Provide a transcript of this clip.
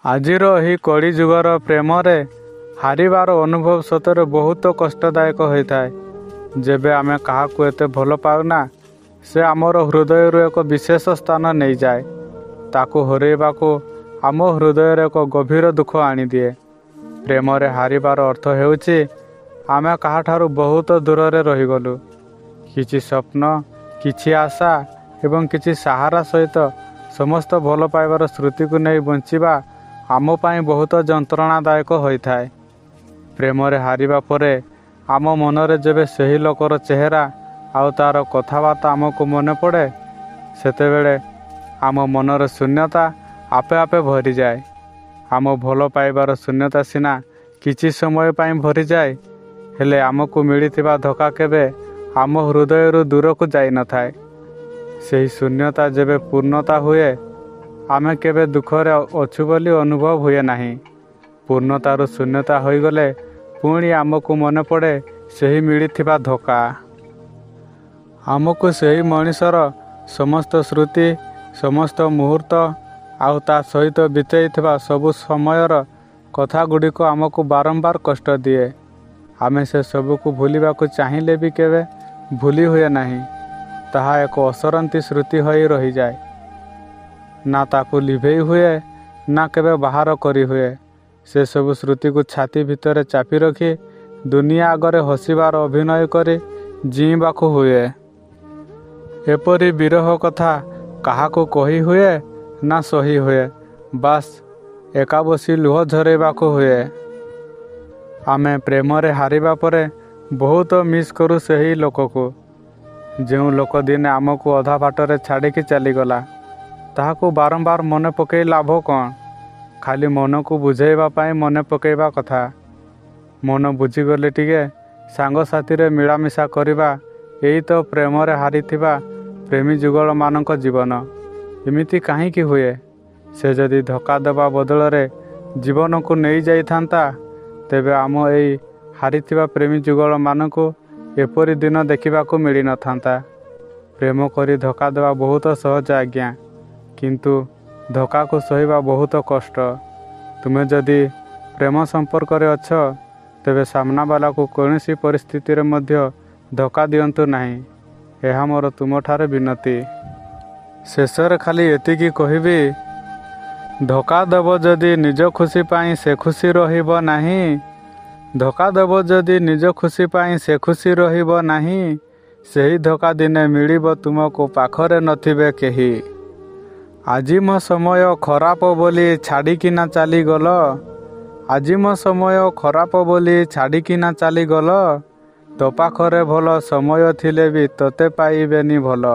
ଆଜିର ଏହି କଳି ଯୁଗର ପ୍ରେମରେ ହାରିବାର ଅନୁଭବ ସତରେ ବହୁତ କଷ୍ଟଦାୟକ ହୋଇଥାଏ। ଯେବେ ଆମେ କାହାକୁ ଏତେ ଭଲ ପାଉନା, ସେ ଆମର ହୃଦୟରୁ ଏକ ବିଶେଷ ସ୍ଥାନ ନେଇଯାଏ। ତାକୁ ହରାଇବାକୁ ଆମ ହୃଦୟରେ ଏକ ଗଭୀର ଦୁଃଖ ଆଣିଦିଏ। ପ୍ରେମରେ ହାରିବାର ଅର୍ଥ ହେଉଛି ଆମେ କାହାଠାରୁ ବହୁତ ଦୂରରେ ରହିଗଲୁ। କିଛି ସ୍ୱପ୍ନ, କିଛି ଆଶା ଏବଂ କିଛି ସାହାରା ସହିତ ସମସ୍ତ ଭଲ ପାଇବାର ସ୍ମୃତିକୁ ନେଇ ବଞ୍ଚିବା ଆମ ପାଇଁ ବହୁତ ଯନ୍ତ୍ରଣାଦାୟକ ହୋଇଥାଏ। ପ୍ରେମରେ ହାରିବା ପରେ ଆମ ମନରେ ଯେବେ ସେହି ଲୋକର ଚେହେରା ଆଉ ତା'ର କଥାବାର୍ତ୍ତା ଆମକୁ ମନେ ପଡ଼େ, ସେତେବେଳେ ଆମ ମନର ଶୂନ୍ୟତା ଆପେ ଆପେ ଭରିଯାଏ। ଆମ ଭଲ ପାଇବାର ଶୂନ୍ୟତା ସିନା କିଛି ସମୟ ପାଇଁ ଭରିଯାଏ, ହେଲେ ଆମକୁ ମିଳିଥିବା ଧୋକା କେବେ ଆମ ହୃଦୟରୁ ଦୂରକୁ ଯାଇନଥାଏ। ସେହି ଶୂନ୍ୟତା ଯେବେ ପୂର୍ଣ୍ଣତା ହୁଏ, ଆମେ କେବେ ଦୁଃଖରେ ଅଛୁ ବୋଲି ଅନୁଭବ ହୁଏ ନାହିଁ। ପୂର୍ଣ୍ଣତାରୁ ଶୂନ୍ୟତା ହୋଇଗଲେ ପୁଣି ଆମକୁ ମନେ ପଡ଼େ ସେହି ମିଳିଥିବା ଧୋକା। ଆମକୁ ସେହି ମଣିଷର ସମସ୍ତ ସ୍ମୃତି, ସମସ୍ତ ମୁହୂର୍ତ୍ତ ଆଉ ତା ସହିତ ବିତେଇଥିବା ସବୁ ସମୟର କଥାଗୁଡ଼ିକ ଆମକୁ ବାରମ୍ବାର କଷ୍ଟ ଦିଏ। ଆମେ ସେ ସବୁକୁ ଭୁଲିବାକୁ ଚାହିଁଲେ ବି କେବେ ଭୁଲି ହୁଏ ନାହିଁ। ତାହା ଏକ ଅସରନ୍ତି ସ୍ମୃତି ହୋଇ ରହିଯାଏ। ନା ତାକୁ ଲିଭେଇ ହୁଏ, ନା କେବେ ବାହାର କରିହୁଏ। ସେସବୁ ସ୍ମୃତିକୁ ଛାତି ଭିତରେ ଚାପି ରଖି ଦୁନିଆ ଆଗରେ ହସିବାର ଅଭିନୟ କରି ଜୀଇଁବାକୁ ହୁଏ। ଏପରି ବିରହ କଥା କାହାକୁ କହି ହୁଏ ନା ସହି ହୁଏ, ବାସ୍ ଏକା ବସି ଲୁହ ଝରାଇବାକୁ ହୁଏ। ଆମେ ପ୍ରେମରେ ହାରିବା ପରେ ବହୁତ ମିସ୍ କରୁ ସେହି ଲୋକକୁ। ଯେଉଁ ଲୋକ ଦିନେ ଆମକୁ ଅଧା ବାଟରେ ଛାଡ଼ିକି ଚାଲିଗଲା, ତାହାକୁ ବାରମ୍ବାର ମନେ ପକାଇ ଲାଭ କ'ଣ? ଖାଲି ମନକୁ ବୁଝାଇବା ପାଇଁ ମନେ ପକାଇବା କଥା। ମନ ବୁଝିଗଲେ ଟିକେ ସାଙ୍ଗସାଥିରେ ମିଳାମିଶା କରିବା, ଏଇ ତ ପ୍ରେମରେ ହାରିଥିବା ପ୍ରେମୀ ଯୁଗଳମାନଙ୍କ ଜୀବନ। ଏମିତି କାହିଁକି ହୁଏ? ସେ ଯଦି ଧୋକା ଦେବା ବଦଳରେ ଜୀବନକୁ ନେଇଯାଇଥାନ୍ତା, ତେବେ ଆମ ଏଇ ହାରିଥିବା ପ୍ରେମୀ ଯୁଗଳମାନଙ୍କୁ ଏପରି ଦିନ ଦେଖିବାକୁ ମିଳିନଥାନ୍ତା। ପ୍ରେମ କରି ଧୋକା ଦେବା ବହୁତ ସହଜ ଆଜ୍ଞା, କିନ୍ତୁ ଧୋକାକୁ ସହିବା ବହୁତ କଷ୍ଟ। ତୁମେ ଯଦି ପ୍ରେମ ସମ୍ପର୍କରେ ଅଛ, ତେବେ ସାମ୍ନାବାଲାକୁ କୌଣସି ପରିସ୍ଥିତିରେ ମଧ୍ୟ ଧୋକା ଦିଅନ୍ତୁ ନାହିଁ। ଏହା ମୋର ତୁମଠାରେ ବିନତି। ଶେଷରେ ଖାଲି ଏତିକି କହିବି, ଧୋକା ଦେବ ଯଦି ନିଜ ଖୁସି ପାଇଁ ସେ ଖୁସି ରହିବ ନାହିଁ। ଧୋକା ଦେବ ଯଦି ନିଜ ଖୁସି ପାଇଁ ସେ ଖୁସି ରହିବ ନାହିଁ। ସେହି ଧୋକା ଦିନେ ମିଳିବ ତୁମକୁ ପାଖରେ ନଥିବେ କେହି। ଆଜି ମୋ ସମୟ ଖରାପ ବୋଲି ଛାଡ଼ିକିନା ଚାଲିଗଲ। ଆଜି ମୋ ସମୟ ଖରାପ ବୋଲି ଛାଡ଼ିକିନା ଚାଲିଗଲ। ତୋ ପାଖରେ ଭଲ ସମୟ ଥିଲେ ବି ତୋତେ ପାଇବେନି ଭଲ।